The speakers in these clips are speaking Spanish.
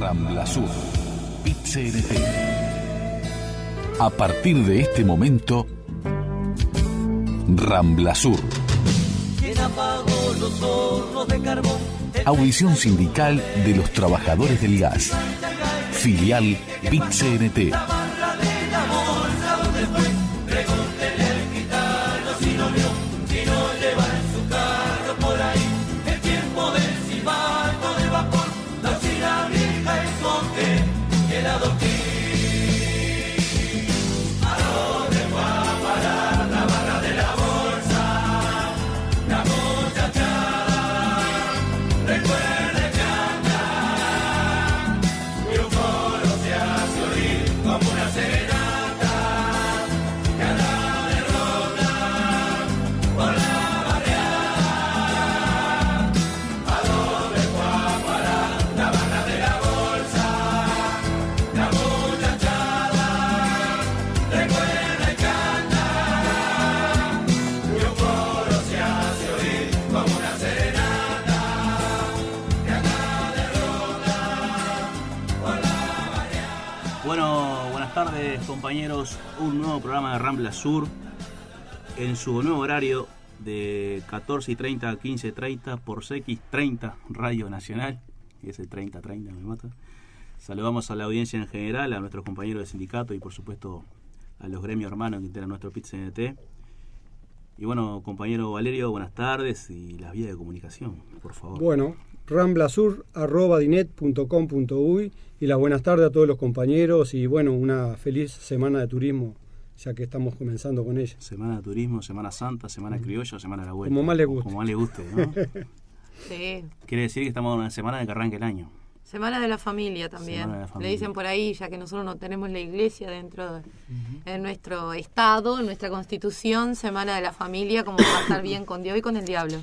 Rambla Sur, Pit-CNT. A partir de este momento, Rambla Sur. Audición sindical de los trabajadores del gas. Filial Pit-CNT. Compañeros, un nuevo programa de Rambla Sur en su nuevo horario de 14:30 a 15:30 por CX30 Radio Nacional, y ese 30:30 me mata. Saludamos a la audiencia en general, a nuestros compañeros de sindicato y por supuesto a los gremios hermanos que integran nuestro Pit-CNT. Y bueno, compañero Valerio, buenas tardes y las vías de comunicación, por favor. Bueno, ramblasur@dinet.com.uy y las buenas tardes a todos los compañeros y bueno, una feliz semana de turismo, ya que estamos comenzando con ella. Semana de turismo, Semana Santa, Semana Criolla, Semana de la Vuelta. Como más le guste. Como más le guste, ¿no? Sí. Quiere decir que estamos en una semana de que arranque el año. Semana de la familia también. Semana de la familia. Le dicen por ahí, ya que nosotros no tenemos la iglesia dentro de en nuestro estado, en nuestra constitución, Semana de la familia, como para estar bien con Dios y con el diablo.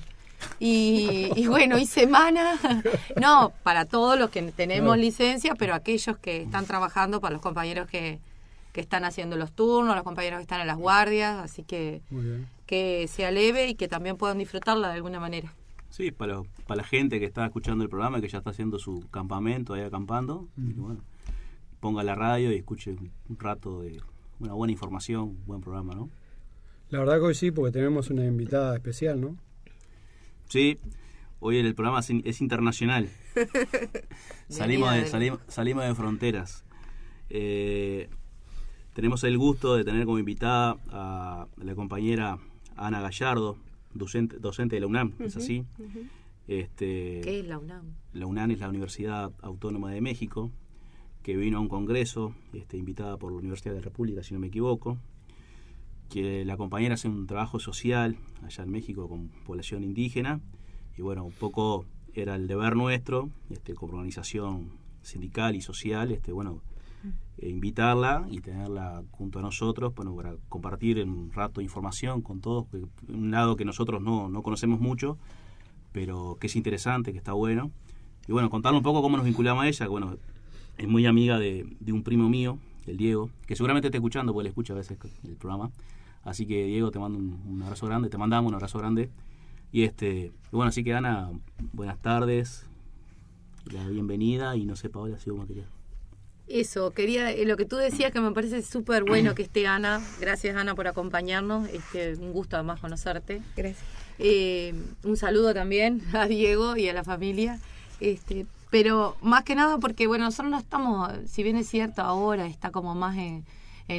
Y bueno, y semana, no, para todos los que tenemos licencia, pero aquellos que están trabajando, para los compañeros que están haciendo los turnos, los compañeros que están en las guardias, así que sea leve y que también puedan disfrutarla de alguna manera. Sí, para la gente que está escuchando el programa, que ya está haciendo su campamento ahí acampando, y bueno, ponga la radio y escuche un rato de una buena información, un buen programa, ¿no? La verdad que hoy sí, porque tenemos una invitada especial, ¿no? Sí, hoy el programa es internacional. Salimos de fronteras. Tenemos el gusto de tener como invitada a la compañera Ana Gallardo, docente de la UNAM, ¿es así? ¿Qué es la UNAM? La UNAM es la Universidad Autónoma de México, que vino a un congreso, invitada por la Universidad de la República, si no me equivoco, que la compañera hace un trabajo social allá en México con población indígena, y bueno, un poco era el deber nuestro, como organización sindical y social, invitarla y tenerla junto a nosotros, bueno, para compartir un rato de información con todos, un lado que nosotros no conocemos mucho, pero que es interesante, que está bueno, y bueno, contarle un poco cómo nos vinculamos a ella, que bueno, es muy amiga de un primo mío, el Diego, que seguramente está escuchando, porque le escucha a veces el programa. Así que, Diego, te mando un abrazo grande, te mandamos un abrazo grande. Y bueno, así que, Ana, buenas tardes, la bienvenida, y no sé, Paola, si vos me querías. Eso, quería, lo que tú decías que me parece súper bueno que esté Ana. Gracias, Ana, por acompañarnos. Un gusto además conocerte. Gracias. Un saludo también a Diego y a la familia. Pero más que nada porque, bueno, nosotros no estamos, si bien es cierto, ahora está como más en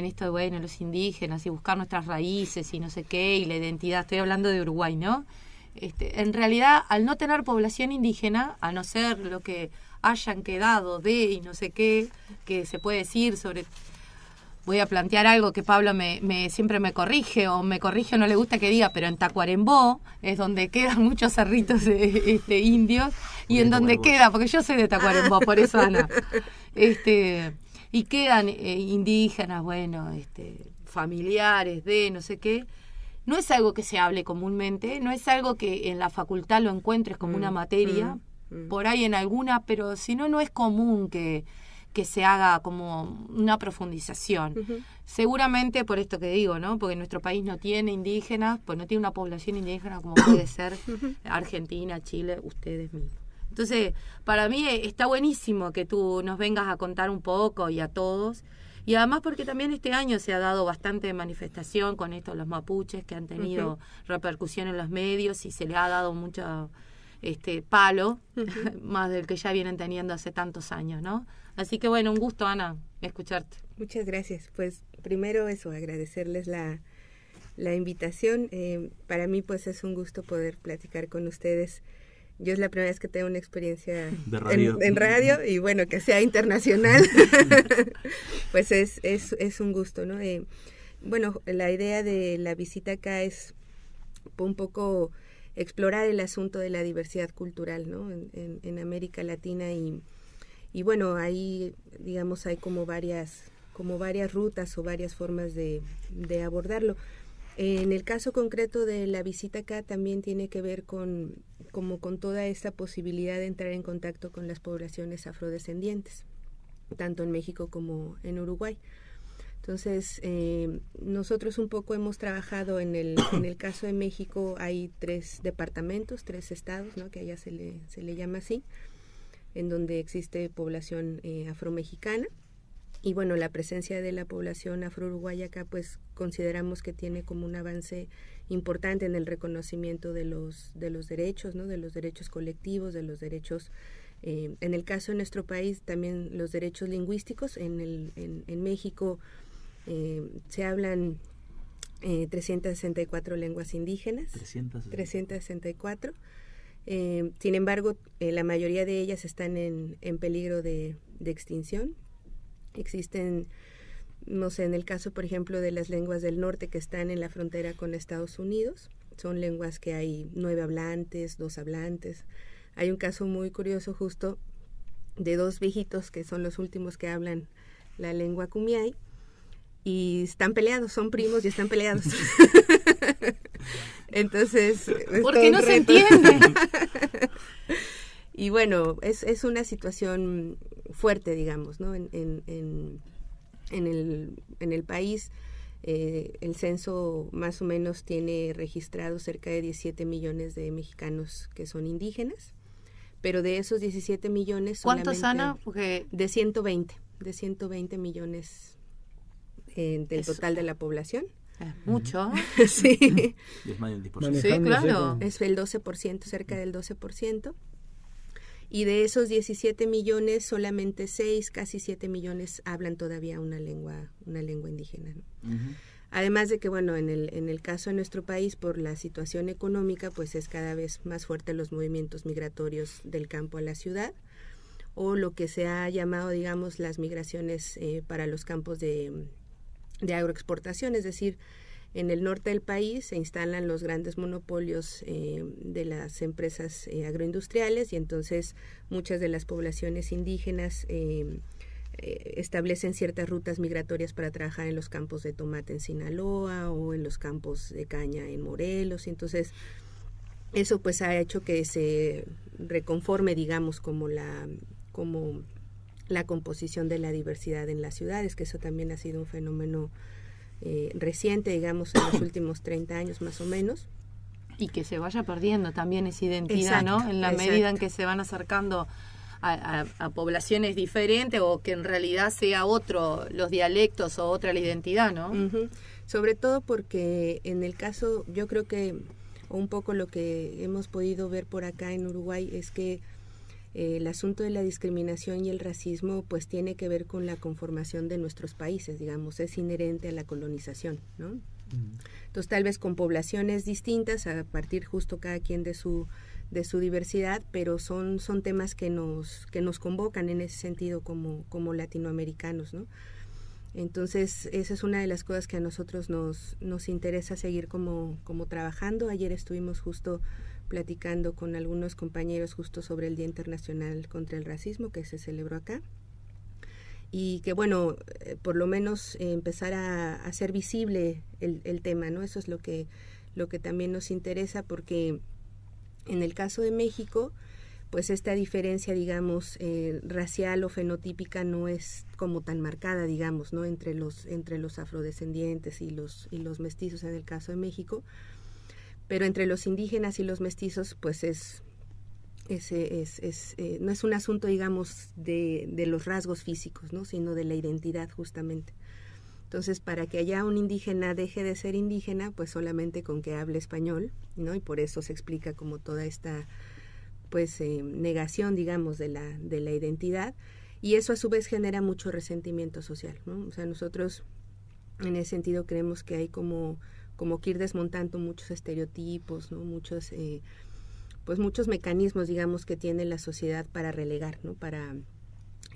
esto de, bueno, los indígenas y buscar nuestras raíces y no sé qué, y la identidad. Estoy hablando de Uruguay, ¿no? En realidad, al no tener población indígena, a no ser lo que hayan quedado de y no sé qué, que se puede decir sobre... Voy a plantear algo que Pablo siempre me corrige o no le gusta que diga, pero en Tacuarembó es donde quedan muchos cerritos de indios y en donde queda, porque yo soy de Tacuarembó, por eso Ana, y quedan indígenas, bueno, familiares de no sé qué. No es algo que se hable comúnmente, no es algo que en la facultad lo encuentres como una materia, por ahí en alguna, pero si no, no es común que se haga como una profundización. Seguramente por esto que digo, ¿no? Porque nuestro país no tiene indígenas, pues no tiene una población indígena como puede ser Argentina, Chile, ustedes mismos. Entonces, para mí está buenísimo que tú nos vengas a contar un poco y a todos. Y además porque también este año se ha dado bastante manifestación con esto, los mapuches, que han tenido repercusión en los medios y se le ha dado mucho palo, más del que ya vienen teniendo hace tantos años, ¿no? Así que bueno, un gusto, Ana, escucharte. Muchas gracias. Pues primero eso, agradecerles la invitación. Para mí pues es un gusto poder platicar con ustedes. Yo es la primera vez que tengo una experiencia de radio. En radio y bueno, que sea internacional, pues es un gusto, ¿no? Bueno, la idea de la visita acá es un poco explorar el asunto de la diversidad cultural, ¿no? En América Latina y bueno, ahí digamos hay como varias rutas o varias formas de abordarlo. En el caso concreto de la visita acá también tiene que ver con toda esta posibilidad de entrar en contacto con las poblaciones afrodescendientes, tanto en México como en Uruguay. Entonces, nosotros un poco hemos trabajado en el caso de México, hay 3 departamentos, 3 estados, ¿no? Que allá se le llama así, en donde existe población afromexicana. Y bueno, la presencia de la población afro-uruguaya acá, pues consideramos que tiene como un avance importante en el reconocimiento de los derechos, ¿no? De los derechos colectivos, de los derechos, en el caso de nuestro país, también los derechos lingüísticos. En México se hablan 364 lenguas indígenas. 364. Sin embargo, la mayoría de ellas están en peligro de extinción. Existen, no sé, en el caso, por ejemplo, de las lenguas del norte que están en la frontera con Estados Unidos, son lenguas que hay 9 hablantes, 2 hablantes. Hay un caso muy curioso justo de 2 viejitos que son los últimos que hablan la lengua kumiai y están peleados, son primos y están peleados. Entonces, porque no se entiende. Y bueno, es una situación fuerte, digamos, ¿no? En el país, el censo más o menos tiene registrado cerca de 17 millones de mexicanos que son indígenas, pero de esos 17 millones... ¿Cuántos, Ana? Porque... De 120 millones del total de la población. Es mucho. Sí. Es más del 10%. Sí, claro. Es el 12%, cerca del 12%. Y de esos 17 millones, solamente 6, casi 7 millones hablan todavía una lengua indígena, ¿no? Además de que, bueno, en el caso de nuestro país, por la situación económica, pues es cada vez más fuerte los movimientos migratorios del campo a la ciudad, o lo que se ha llamado, digamos, las migraciones para los campos de agroexportación, es decir, en el norte del país se instalan los grandes monopolios de las empresas agroindustriales y entonces muchas de las poblaciones indígenas establecen ciertas rutas migratorias para trabajar en los campos de tomate en Sinaloa o en los campos de caña en Morelos. Y entonces eso pues ha hecho que se reconforme, digamos, como la composición de la diversidad en las ciudades, que eso también ha sido un fenómeno reciente, digamos, en los últimos 30 años más o menos. Y que se vaya perdiendo también esa identidad, Exacto, ¿no? En la medida en que se van acercando a poblaciones diferentes o que en realidad sea otro los dialectos o otra la identidad, ¿no? Sobre todo porque en el caso, yo creo que un poco lo que hemos podido ver por acá en Uruguay es que el asunto de la discriminación y el racismo pues tiene que ver con la conformación de nuestros países, digamos, es inherente a la colonización, ¿no? Entonces tal vez con poblaciones distintas, a partir justo cada quien de su diversidad, pero son temas que nos convocan en ese sentido como latinoamericanos, ¿no? Entonces esa es una de las cosas que a nosotros nos interesa seguir como trabajando. Ayer estuvimos justo platicando con algunos compañeros justo sobre el Día Internacional contra el Racismo que se celebró acá y que bueno, por lo menos empezar a hacer visible el tema, ¿no? Eso es lo que también nos interesa, porque en el caso de México pues esta diferencia, digamos, racial o fenotípica no es como tan marcada, digamos, ¿no? Entre los afrodescendientes y los mestizos en el caso de México. Pero entre los indígenas y los mestizos, pues es no es un asunto, digamos, de los rasgos físicos, ¿no? Sino de la identidad, justamente. Entonces, para que allá un indígena deje de ser indígena, pues solamente con que hable español, ¿no? Y por eso se explica como toda esta, pues, negación, digamos, de la identidad. Y eso a su vez genera mucho resentimiento social, ¿no? O sea, nosotros en ese sentido creemos que hay como que ir desmontando muchos estereotipos, ¿no? Muchos mecanismos, digamos, que tiene la sociedad para relegar, ¿no? Para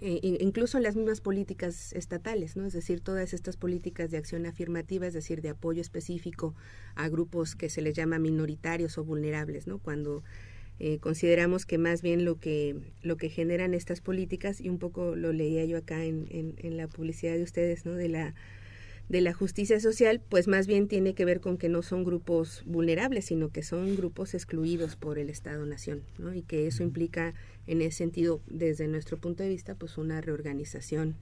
incluso en las mismas políticas estatales, ¿no? Es decir, todas estas políticas de acción afirmativa, es decir, de apoyo específico a grupos que se les llama minoritarios o vulnerables, ¿no? Cuando consideramos que más bien lo que generan estas políticas, y un poco lo leía yo acá en la publicidad de ustedes, ¿no? De la justicia social, pues más bien tiene que ver con que no son grupos vulnerables, sino que son grupos excluidos por el Estado-Nación, ¿no? Y que eso implica, en ese sentido, desde nuestro punto de vista, pues una reorganización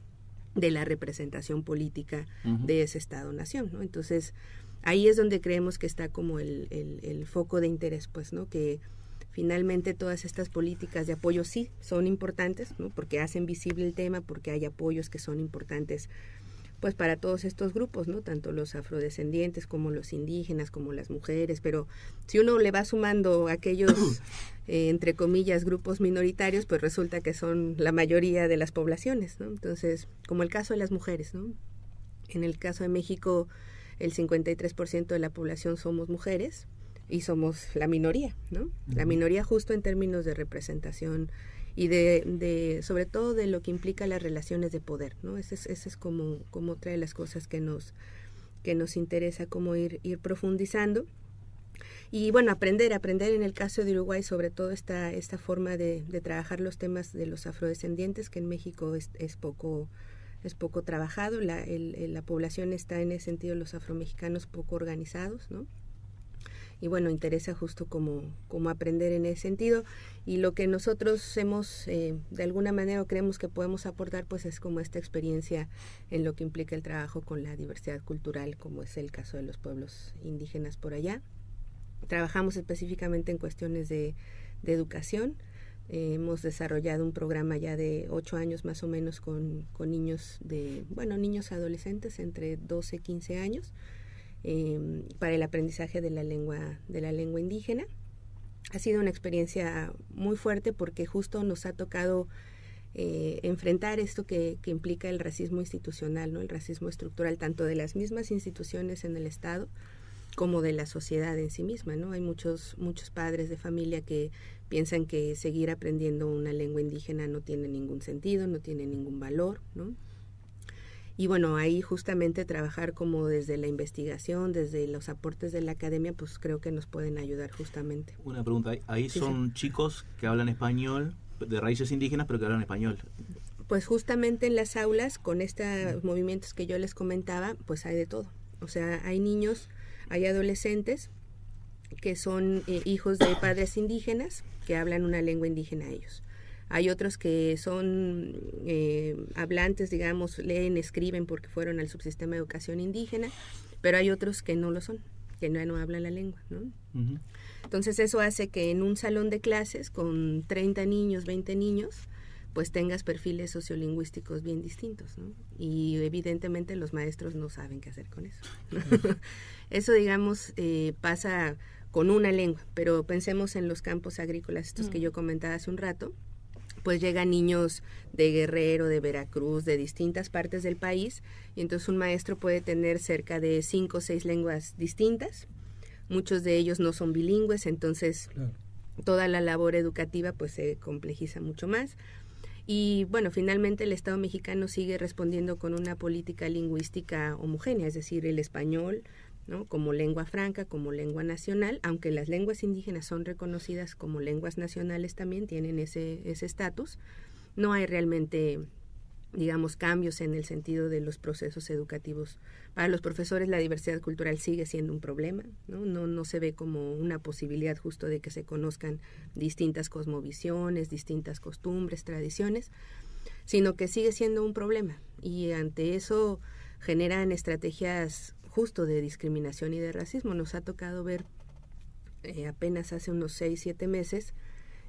de la representación política de ese Estado-Nación, ¿no? Entonces, ahí es donde creemos que está como el foco de interés, pues, ¿no? Que finalmente todas estas políticas de apoyo sí son importantes, ¿no? Porque hacen visible el tema, porque hay apoyos que son importantes, pues para todos estos grupos, ¿no? Tanto los afrodescendientes como los indígenas, como las mujeres, pero si uno le va sumando aquellos, entre comillas, grupos minoritarios, pues resulta que son la mayoría de las poblaciones, ¿no? Entonces, como el caso de las mujeres, ¿no? En el caso de México, el 53% de la población somos mujeres y somos la minoría, ¿no? La minoría justo en términos de representación y sobre todo de lo que implica las relaciones de poder, ¿no? Ese es como otra de las cosas que nos interesa como ir profundizando. Y bueno, aprender en el caso de Uruguay sobre todo esta forma de trabajar los temas de los afrodescendientes, que en México es poco trabajado. La población está en ese sentido, los afromexicanos, poco organizados, ¿no? Y bueno, interesa justo como aprender en ese sentido. Y lo que nosotros hemos, de alguna manera, creemos que podemos aportar, pues es como esta experiencia en lo que implica el trabajo con la diversidad cultural, como es el caso de los pueblos indígenas por allá. Trabajamos específicamente en cuestiones de educación. Hemos desarrollado un programa ya de 8 años más o menos con niños niños adolescentes entre 12 y 15 años. Para el aprendizaje de la lengua indígena. Ha sido una experiencia muy fuerte porque justo nos ha tocado enfrentar esto que implica el racismo institucional, ¿no? El racismo estructural, tanto de las mismas instituciones en el Estado como de la sociedad en sí misma, ¿no? Hay muchos padres de familia que piensan que seguir aprendiendo una lengua indígena no tiene ningún sentido, no tiene ningún valor, ¿no? Y bueno, ahí justamente trabajar como desde la investigación, desde los aportes de la academia, pues creo que nos pueden ayudar justamente. Una pregunta, ahí son chicos que hablan español, de raíces indígenas, pero que hablan español. Pues justamente en las aulas, con estos movimientos que yo les comentaba, pues hay de todo. O sea, hay niños, hay adolescentes que son hijos de padres indígenas que hablan una lengua indígena a ellos. Hay otros que son hablantes, digamos, leen, escriben porque fueron al subsistema de educación indígena, pero hay otros que no lo son, que no hablan la lengua, ¿no? Uh-huh. Entonces eso hace que en un salón de clases con 30 niños, 20 niños, pues tengas perfiles sociolingüísticos bien distintos, ¿no? Y evidentemente los maestros no saben qué hacer con eso, ¿no? Uh-huh. Eso, digamos, pasa con una lengua, pero pensemos en los campos agrícolas, estos que yo comentaba hace un rato. Pues llegan niños de Guerrero, de Veracruz, de distintas partes del país, y entonces un maestro puede tener cerca de 5 o 6 lenguas distintas. Muchos de ellos no son bilingües, entonces toda la labor educativa pues se complejiza mucho más. Y bueno, finalmente el Estado mexicano sigue respondiendo con una política lingüística homogénea, es decir, el español, ¿no? Como lengua franca, como lengua nacional, aunque las lenguas indígenas son reconocidas como lenguas nacionales también, tienen ese estatus. No hay realmente, digamos, cambios en el sentido de los procesos educativos. Para los profesores la diversidad cultural sigue siendo un problema, ¿no? No se ve como una posibilidad justo de que se conozcan distintas cosmovisiones, distintas costumbres, tradiciones, sino que sigue siendo un problema. Y ante eso generan estrategias justo de discriminación y de racismo. Nos ha tocado ver apenas hace unos 6-7 meses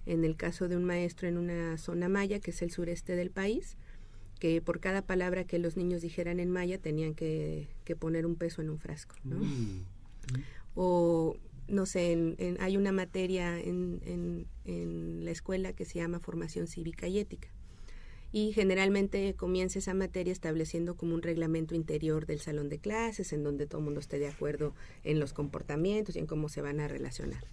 en el caso de un maestro en una zona maya, que es el sureste del país, que por cada palabra que los niños dijeran en maya tenían que poner un peso en un frasco, ¿no? O, no sé, hay una materia en la escuela que se llama formación cívica y ética. Y generalmente comienza esa materia estableciendo como un reglamento interior del salón de clases, en donde todo el mundo esté de acuerdo en los comportamientos y en cómo se van a relacionar.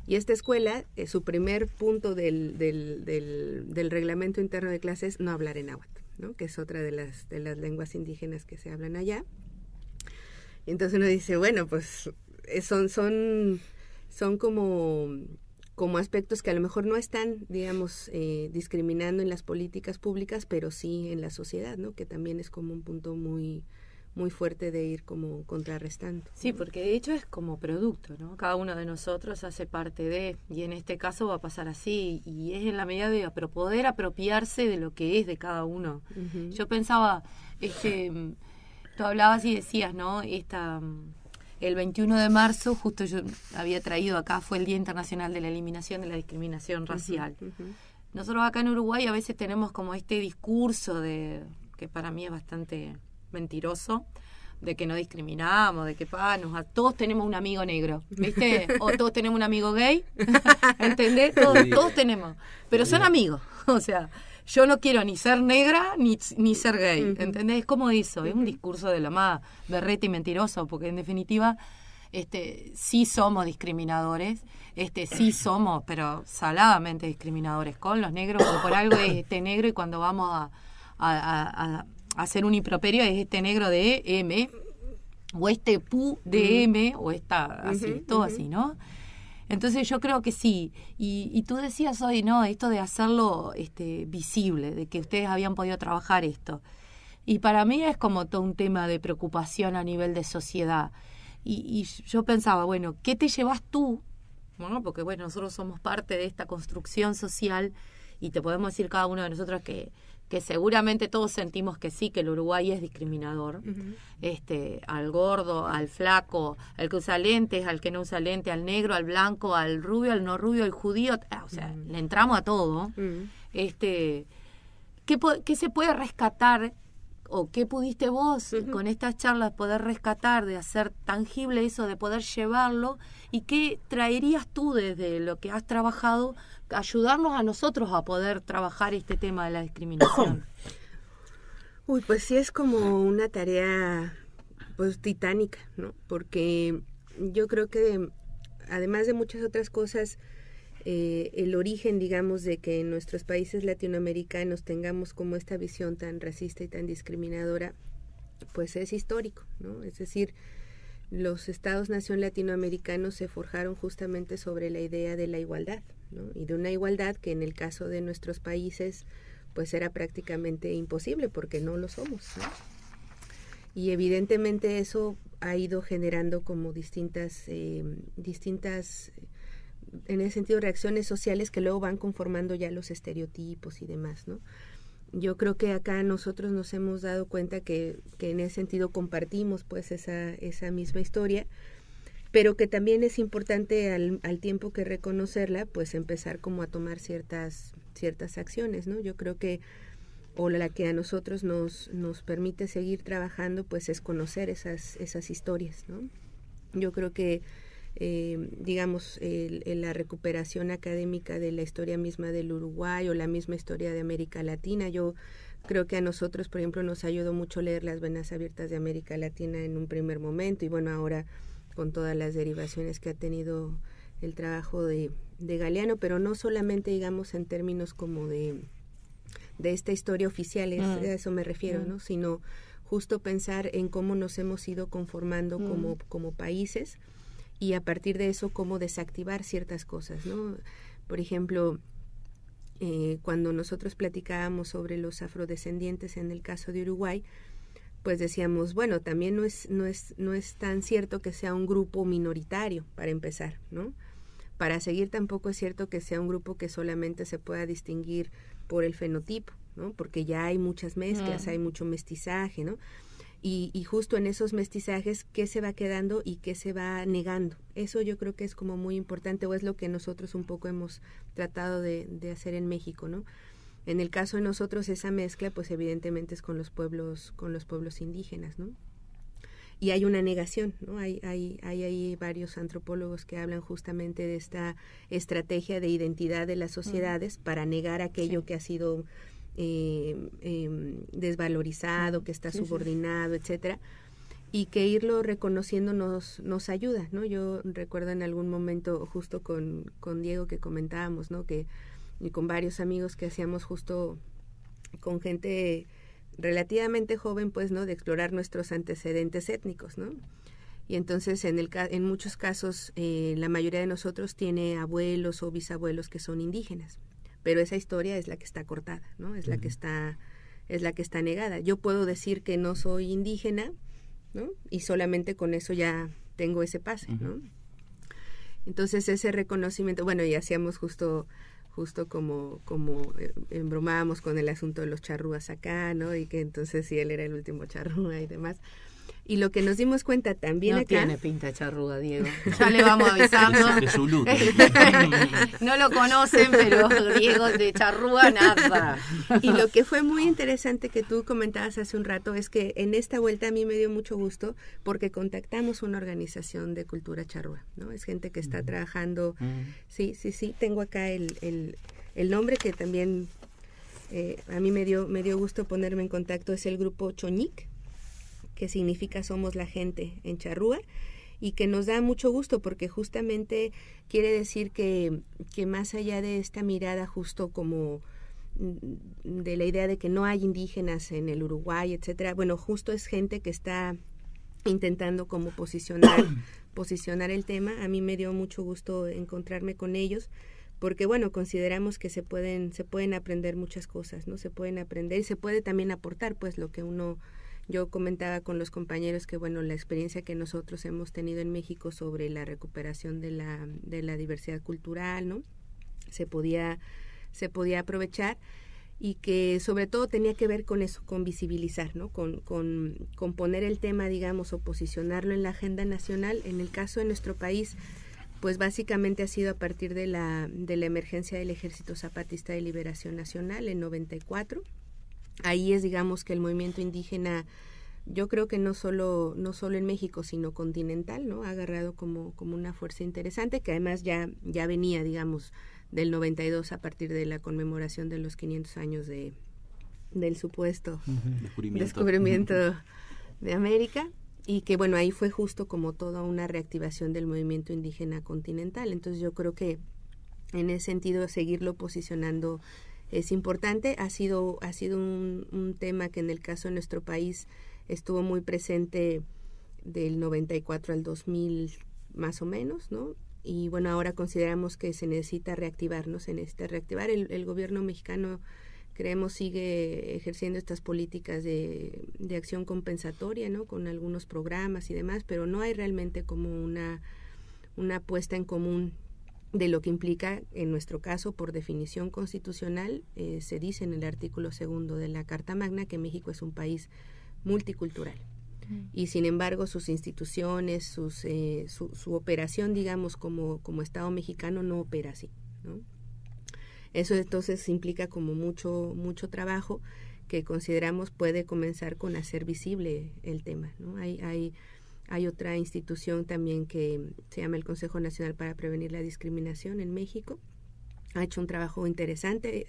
Y esta escuela, su primer punto del reglamento interno de clases es no hablar en náhuatl, ¿no? Que es otra de las lenguas indígenas que se hablan allá. Y entonces uno dice, bueno, pues son como aspectos que a lo mejor no están, digamos, discriminando en las políticas públicas, pero sí en la sociedad, ¿no? Que también es como un punto muy, muy fuerte de ir como contrarrestando. Sí, porque de hecho es como producto, ¿no? Cada uno de nosotros hace parte de, y en este caso va a pasar así, y es en la medida de poder apropiarse de lo que es de cada uno. Uh-huh. Yo pensaba, tú hablabas y decías, ¿no? El 21 de marzo, justo yo había traído acá, fue el Día Internacional de la Eliminación de la Discriminación Racial. Uh-huh, uh-huh. Nosotros acá en Uruguay a veces tenemos como este discurso que para mí es bastante mentiroso, de que no discriminamos, de que todos tenemos un amigo negro, ¿viste? O todos tenemos un amigo gay, ¿entendés? Todos tenemos, pero son amigos, o sea, yo no quiero ni ser negra ni ser gay, uh-huh. ¿Entendés? Es como eso, es un discurso de lo más berreta y mentiroso, porque en definitiva sí somos discriminadores, sí somos, pero saladamente discriminadores con los negros, porque por algo es negro, y cuando vamos a hacer un improperio es negro de M, o pu de M, o así, uh-huh, todo uh-huh. Así, ¿no? Entonces yo creo que sí, y tú decías hoy, ¿no? Esto de hacerlo visible, de que ustedes habían podido trabajar esto. Y para mí es como todo un tema de preocupación a nivel de sociedad. Y yo pensaba, bueno, ¿qué te llevas tú? Bueno, porque bueno, nosotros somos parte de esta construcción social, y te podemos decir cada uno de nosotros que seguramente todos sentimos que sí, que el Uruguay es discriminador, uh-huh. Al gordo, al flaco, al que usa lentes, al que no usa lentes, al negro, al blanco, al rubio, al no rubio, al judío, o sea, uh-huh. Le entramos a todo. Uh-huh. ¿Qué se puede rescatar, o qué pudiste vos uh-huh. con estas charlas poder rescatar, de hacer tangible eso, de poder llevarlo, y qué traerías tú desde lo que has trabajado, ayudarnos a nosotros a poder trabajar este tema de la discriminación? Uy, pues sí, es como una tarea pues titánica, ¿no? Porque yo creo que además de muchas otras cosas, el origen, digamos, de que en nuestros países latinoamericanos tengamos como esta visión tan racista y tan discriminadora, pues es histórico, ¿no? Es decir, los estados-nación latinoamericanos se forjaron justamente sobre la idea de la igualdad, ¿no? Y de una igualdad que en el caso de nuestros países pues era prácticamente imposible, porque no lo somos, ¿no? Y evidentemente eso ha ido generando como distintas en ese sentido, reacciones sociales que luego van conformando ya los estereotipos y demás, ¿no? Yo creo que acá nosotros nos hemos dado cuenta que en ese sentido compartimos pues esa misma historia, pero que también es importante al tiempo que reconocerla, pues empezar como a tomar ciertas acciones, ¿no? Yo creo que, o la que a nosotros nos permite seguir trabajando, pues es conocer esas historias, ¿no? Yo creo que digamos, la recuperación académica de la historia misma del Uruguay, o la misma historia de América Latina, yo creo que a nosotros, por ejemplo, nos ayudó mucho leer Las Venas Abiertas de América Latina en un primer momento, y bueno, ahora con todas las derivaciones que ha tenido el trabajo de Galeano, pero no solamente, digamos, en términos como de esta historia oficial, a eso me refiero, ¿no? Sino justo pensar en cómo nos hemos ido conformando como países, y a partir de eso cómo desactivar ciertas cosas, ¿no? Por ejemplo, cuando nosotros platicábamos sobre los afrodescendientes en el caso de Uruguay, pues decíamos, bueno, también no es tan cierto que sea un grupo minoritario, para empezar, ¿no? Para seguir tampoco es cierto que sea un grupo que solamente se pueda distinguir por el fenotipo, ¿no? Porque ya hay muchas mezclas, hay mucho mestizaje, ¿no? y justo en esos mestizajes qué se va quedando y qué se va negando. Eso yo creo que es como muy importante, o es lo que nosotros un poco hemos tratado de hacer en México, ¿no? En el caso de nosotros esa mezcla pues evidentemente es con los pueblos indígenas, ¿no? Y hay una negación, ¿no? Hay varios antropólogos que hablan justamente de esta estrategia de identidad de las sociedades para negar aquello que ha sido desvalorizado, que está subordinado, etcétera, y que irlo reconociendo nos ayuda, ¿no? Yo recuerdo en algún momento justo con Diego que comentábamos, ¿no? Y con varios amigos que hacíamos justo con gente relativamente joven, pues, ¿no? De explorar nuestros antecedentes étnicos, ¿no? Y entonces en muchos casos la mayoría de nosotros tiene abuelos o bisabuelos que son indígenas, pero esa historia es la que está cortada, ¿no? Es la que está negada. Yo puedo decir que no soy indígena, ¿no? Y solamente con eso ya tengo ese pase, ¿no? Entonces ese reconocimiento, bueno, y hacíamos justo como embromábamos con el asunto de los charrúas acá, ¿no? Y que entonces sí, él era el último charrúa y demás. Y lo que nos dimos cuenta también no acá... No tiene pinta charrúa, Diego. Ya le vamos avisando. De su look. No lo conocen, pero Diego de charrúa nada. Y lo que fue muy interesante que tú comentabas hace un rato es que en esta vuelta a mí me dio mucho gusto porque contactamos una organización de cultura charrúa, ¿no? Es gente que está trabajando... Sí, tengo acá el nombre que también a mí me dio gusto ponerme en contacto, es el grupo Choñic, que significa Somos la Gente en charrúa, y que nos da mucho gusto porque justamente quiere decir que más allá de esta mirada justo como de la idea de que no hay indígenas en el Uruguay, etcétera, bueno, justo es gente que está intentando como posicionar el tema. A mí me dio mucho gusto encontrarme con ellos porque, bueno, consideramos que se pueden aprender muchas cosas, ¿no? Se pueden aprender y se puede también aportar, pues, lo que yo comentaba con los compañeros que, bueno, la experiencia que nosotros hemos tenido en México sobre la recuperación de la diversidad cultural, ¿no? Se podía aprovechar y que sobre todo tenía que ver con eso, con visibilizar, ¿no? Con poner el tema, digamos, o posicionarlo en la agenda nacional. En el caso de nuestro país, pues básicamente ha sido a partir de la emergencia del Ejército Zapatista de Liberación Nacional en 94. Ahí es, digamos, que el movimiento indígena, yo creo que no solo en México, sino continental, ¿no? Ha agarrado como una fuerza interesante, que además ya venía, digamos, del 92 a partir de la conmemoración de los 500 años del supuesto descubrimiento de América, y que, bueno, ahí fue justo como toda una reactivación del movimiento indígena continental. Entonces yo creo que en ese sentido seguirlo posicionando es importante. Ha sido un tema que en el caso de nuestro país estuvo muy presente del 94 al 2000 más o menos, ¿no? Y bueno, ahora consideramos que se necesita reactivar. El gobierno mexicano, creemos, sigue ejerciendo estas políticas de acción compensatoria, ¿no? Con algunos programas y demás, pero no hay realmente como una puesta en común de lo que implica, en nuestro caso, por definición constitucional, se dice en el artículo 2 de la Carta Magna que México es un país multicultural. Y sin embargo sus instituciones, su operación, digamos, como Estado mexicano no opera así, ¿no? Eso entonces implica como mucho trabajo que consideramos puede comenzar con hacer visible el tema, ¿no? Hay otra institución también que se llama el Consejo Nacional para Prevenir la Discriminación en México. Ha hecho un trabajo interesante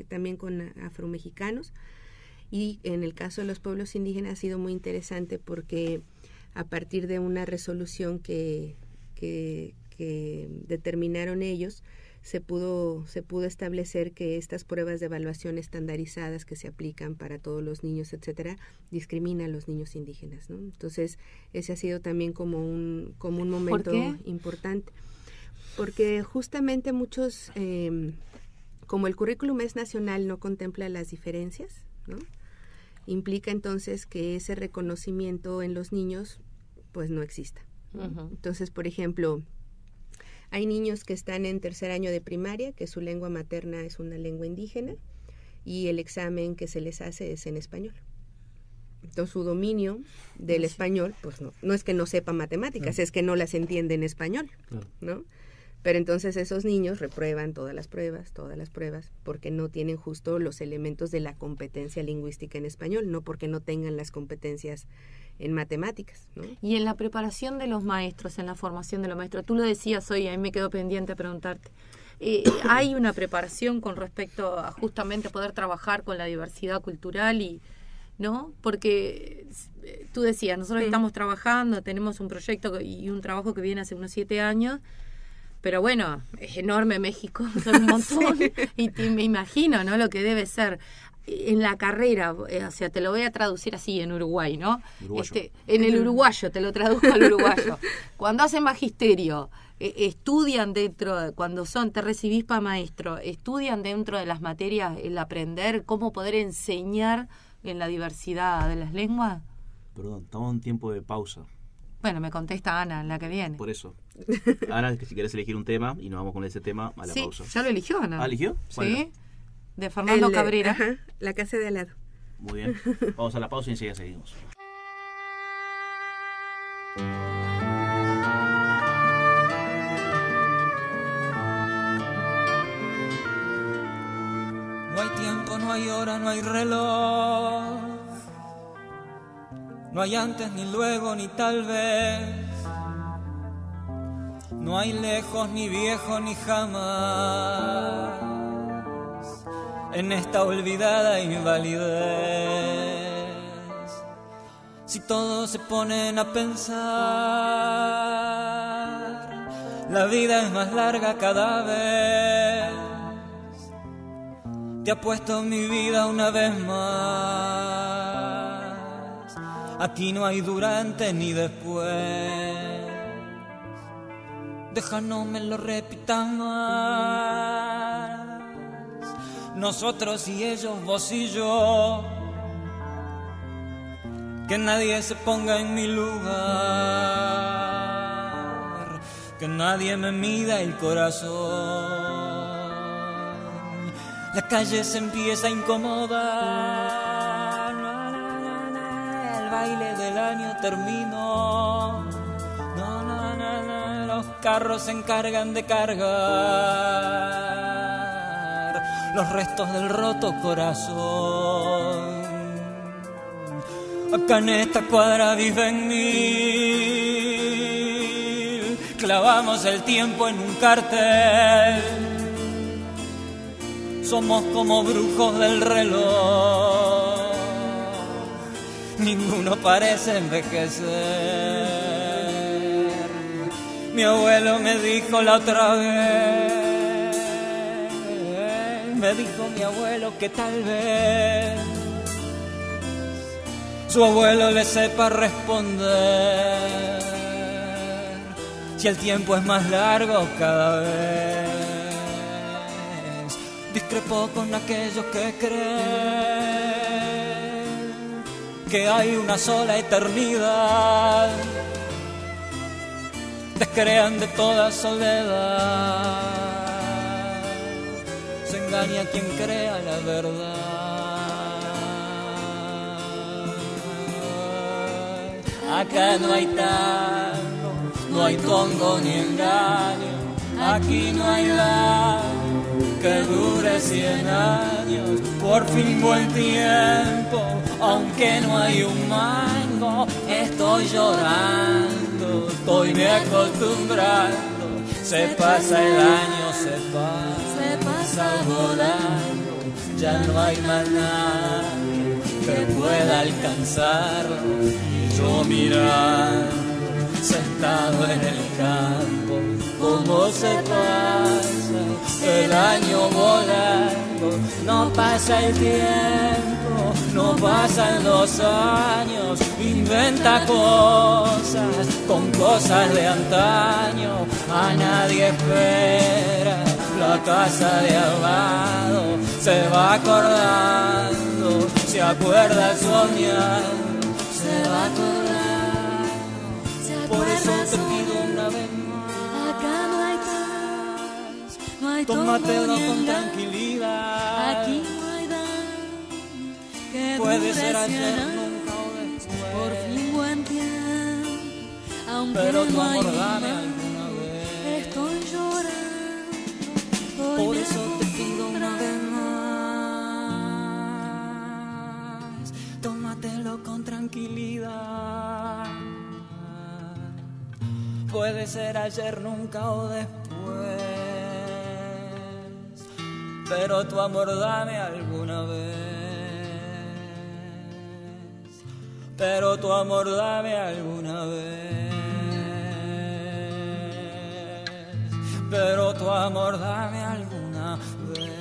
también con afromexicanos. Y en el caso de los pueblos indígenas ha sido muy interesante porque a partir de una resolución que determinaron ellos, se pudo establecer que estas pruebas de evaluación estandarizadas que se aplican para todos los niños, etcétera, discriminan a los niños indígenas, ¿no? Entonces, ese ha sido también como un momento importante. Porque justamente muchos, como el currículum es nacional, no contempla las diferencias, ¿no? Implica entonces que ese reconocimiento en los niños pues no exista. Uh-huh. Entonces, por ejemplo, hay niños que están en tercer año de primaria, que su lengua materna es una lengua indígena, y el examen que se les hace es en español. Entonces su dominio del español, pues no es que no sepa matemáticas, es que no las entiende en español, ¿no? Pero entonces esos niños reprueban todas las pruebas, porque no tienen justo los elementos de la competencia lingüística en español, no porque no tengan las competencias en matemáticas, ¿no? Y en la preparación de los maestros, en la formación de los maestros, tú lo decías hoy, a mí me quedó pendiente preguntarte, ¿hay una preparación con respecto a justamente poder trabajar con la diversidad cultural y ¿no? Porque tú decías, nosotros estamos trabajando, tenemos un proyecto y un trabajo que viene hace unos 7 años, pero bueno, es enorme México, son un montón, y me imagino, ¿no? Lo que debe ser en la carrera, o sea, te lo voy a traducir así en Uruguay, ¿no? En el uruguayo, te lo traduzco al uruguayo. Cuando hacen magisterio, estudian cuando te recibís para maestro, estudian dentro de las materias el aprender, cómo poder enseñar en la diversidad de las lenguas. Perdón, estamos en un tiempo de pausa. Bueno, me contesta Ana, la que viene. Por eso. Ana, que si quieres elegir un tema y nos vamos con ese tema a la pausa. Ya lo eligió Ana. ¿Ah, eligió? Sí, de Fernando Cabrera. Ajá, La casa de al lado. Muy bien. Vamos a la pausa y enseguida seguimos. No hay tiempo, no hay hora, no hay reloj. No hay antes, ni luego, ni tal vez. No hay lejos, ni viejo, ni jamás. En esta olvidada invalidez, si todos se ponen a pensar, la vida es más larga cada vez. Te apuesto mi vida una vez más. Aquí no hay durante ni después. Déjanos me lo repitan más. Nosotros y ellos, vos y yo. Que nadie se ponga en mi lugar. Que nadie me mida el corazón. La calle se empieza a incomodar. El baile del año terminó. Los carros se encargan de cargar los restos del roto corazón. Acá en esta cuadra viven 1000. Clavamos el tiempo en un cartel. Somos como brujos del reloj. Ninguno parece envejecer. Mi abuelo me dijo la otra vez, me dijo mi abuelo que tal vez su abuelo le sepa responder. Si el tiempo es más largo cada vez. Discrepo con aquellos que creen que hay una sola eternidad. Descrean de toda soledad. Se engaña quien crea la verdad. Acá no hay tango, no hay tongo ni engaño. Aquí no hay daño que dure 100 años. Por fin buen tiempo, aunque no hay un mango. Estoy llorando, estoy me acostumbrando. Se pasa el año, se pasa volando. Ya no hay más nadie que pueda alcanzarlo. Y yo mirando, sentado en el campo, cómo se pasa el año volando. No pasa el tiempo, no pasan los años. Inventa cosas con cosas de antaño. A nadie espera, la casa de al lado se va acordando, se acuerda soñando, se va acordando. Por eso te pido una vez más, acá no hay paz, no hay tómatelo con tranquilidad. Aquí no hay daño que puede dure ser 100 ayer, años. nunca o Por fin buen tiempo, aunque pero tu no hay amor dame más, alguna vez. estoy llorando. Hoy Por me eso te pido una encontré. vez más, tómatelo con tranquilidad. Puede ser ayer, nunca o después, pero tu amor dame alguna vez. Pero tu amor dame alguna vez. Pero tu amor dame alguna vez.